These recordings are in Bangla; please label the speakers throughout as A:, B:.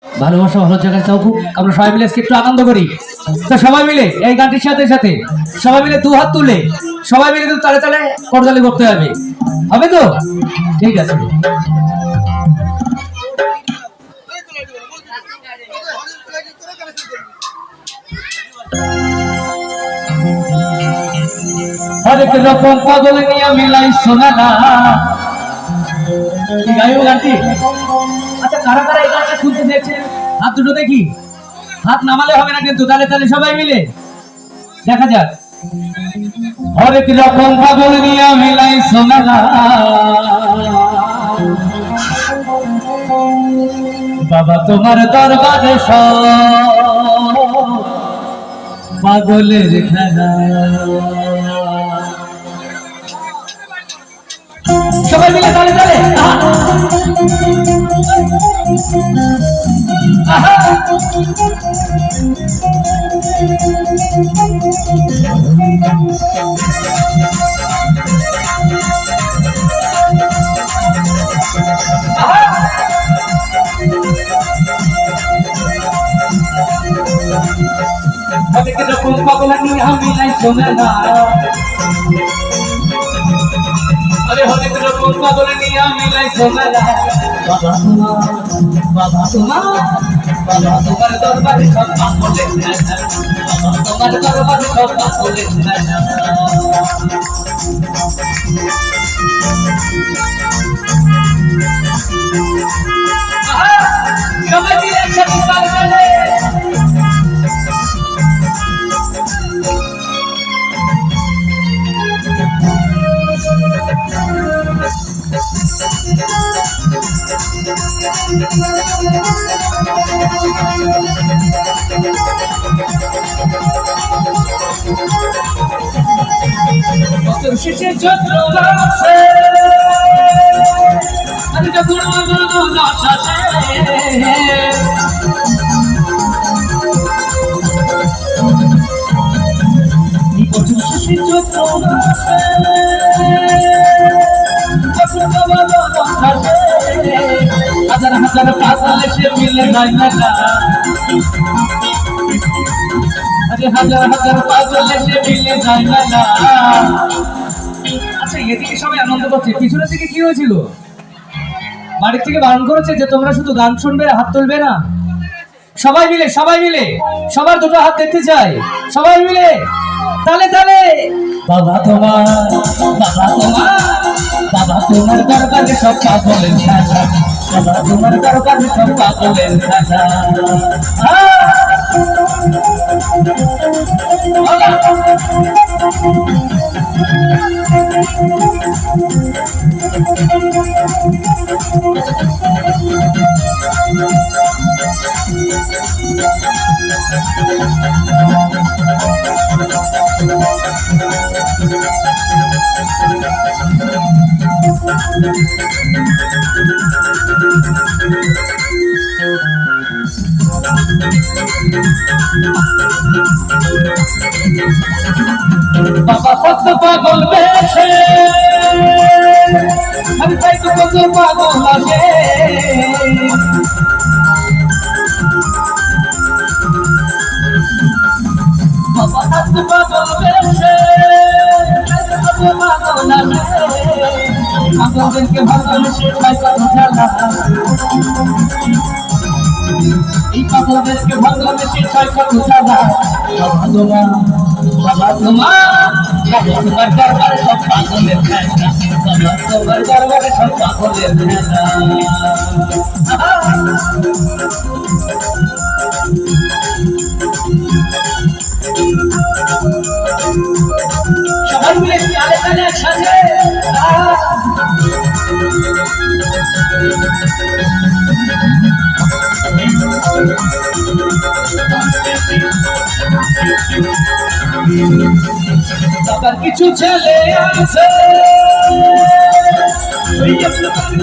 A: ভালোবাসা ভালো জায়গায় চাও খুব, আমরা সবাই মিলে একটু আনন্দ করি। তো সবাই মিলে এই গানটির সাথে সাথে সবাই মিলে দু হাত তুলে সবাই মিলে তালে তালে করতালি করতে হবে, হবে তো? ঠিক আছে। হরেক রকম পাগল নিয়ে মিলাই সোনালা, গাইও গানটি। আচ্ছা, কারা কারা এই গানটা শুনতে দেখছেন হাত দুটো দেখি। হাত নামালে হবে না কিন্তু, তালে তালে সবাই মিলে দেখা যাক। হরেক রকম পাগল নিয়ে মিলাই সোনালা, বাবা তোমার দরবারে সব পাগলের খেলা। সবাই মিলে তালে তালে অনেক রকম পাগল নিয়ে আমি নাই শোনে না, আরে অনেক রকম পাগল নিয়ে আমি নাই শোনে না। বাবা তোমার বাবা তোমার দরবারে সব পাগলের খেলা, বাবা তোমার দরবারে সব পাগলের খেলা। সবাই মিলে একসাথে তালে তালে শেষে চন্দ্র আছে, আমি যখন হাজার হাজার পাগল এসে মিলে যায় মেলা, আরে হাজার হাজার পাগল এসে মিলে যায় মেলা। আচ্ছা, এদিকে সবাই আনন্দ করছে, পিছনের দিকে কি হয়েছিল? বাড়ির থেকে বারণ করেছে যে তোমরা শুধু গান শুনবে, হাত তুলবে না। সবাই মিলে সবার দুটো হাত দেখতে চাই, সবাই মিলে তালে তালে। বাবা তোমার দরবারে সব পাগলের খেলা, বাবা তোমার দরবারে সব পাগলের খেলা। বাবা কত পাগল বেশে, আমি তাই তো কত পাগল লাগে। বাবা কত পাগল বেশে, কত পাগল লাগে। পাগলদেরকে ভালোবেসে খাই কত খেলা, এই পাগলদেরকে ভালোবেসে খাই কত খেলা। বাবা তোমার দরবারে সব পাগলের খেলা, বাবা তোমার দরবারে সব পাগলের খেলা। সবাই মিলে তালে তালে একসাথে বাবার কিছু ছেলে আছে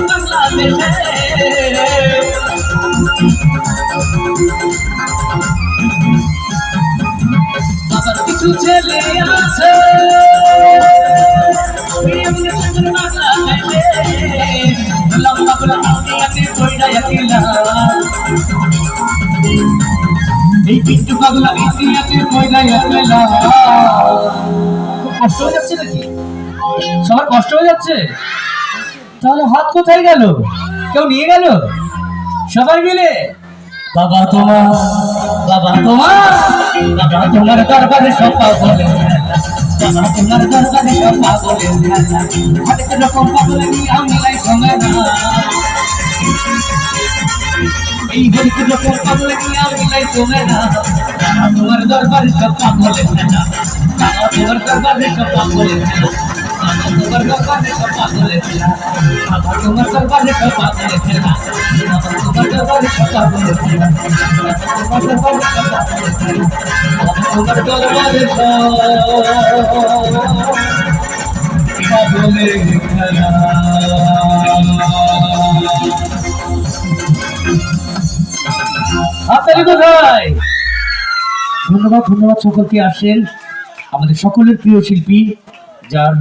A: বাংলাদেশে, বাবার কিছু ছেলে আছে বাংলাদেশে, লম্বা করে হাতে হাতে কইরা একলা এই পিন্টু পাগলা ইতিহাসের ময়দায় আসলেলা। খুব কষ্ট হয়ে যাচ্ছে নাকি? সবার কষ্ট হয়ে যাচ্ছে? তাহলে হাত কোথায় গেল? কেউ নিয়ে গেল? সবাই মিলে বাবা তোমার, বাবা তোমার, বাবা তোমার দরবারে সব পাগল, বাবা তোমার দরবারে সব পাগল, হাতে রকম পাগল নিয়ে আমলাই সময় না, এই হরিকে রকম পাগল নিয়ে আমলাই সময় না, বাবা তোমার দরবারে সব পাগল, বাবা তোমার দরবারে সব পাগল, তোমার দরবারে সব পাগল, বাবা তোমার দরবারে সব পাগল, তোমার দরবারে সব পাগল, তোমার দরবারে সব পাগল, তোমার দরবারে সব পাগলের খেলা। হাততালি কোথায়? ধন্যবাদ, ধন্যবাদ সকলকে। আসেন আমাদের সকলের প্রিয় শিল্পী যার